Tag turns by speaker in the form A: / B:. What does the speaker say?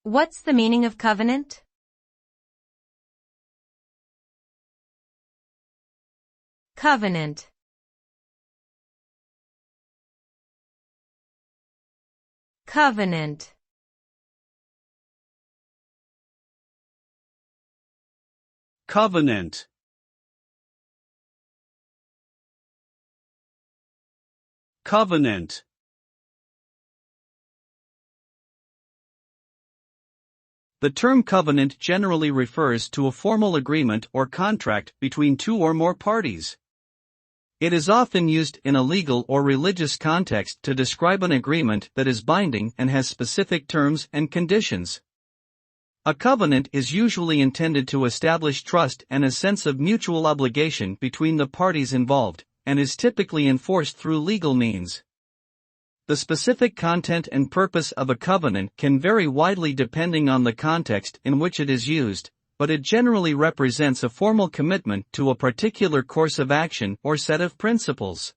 A: What's the meaning of covenant? Covenant. Covenant.
B: Covenant. Covenant. The term covenant generally refers to a formal agreement or contract between two or more parties. It is often used in a legal or religious context to describe an agreement that is binding and has specific terms and conditions. A covenant is usually intended to establish trust and a sense of mutual obligation between the parties involved, and is typically enforced through legal means. The specific content and purpose of a covenant can vary widely depending on the context in which it is used, but it generally represents a formal commitment to a particular course of action or set of principles.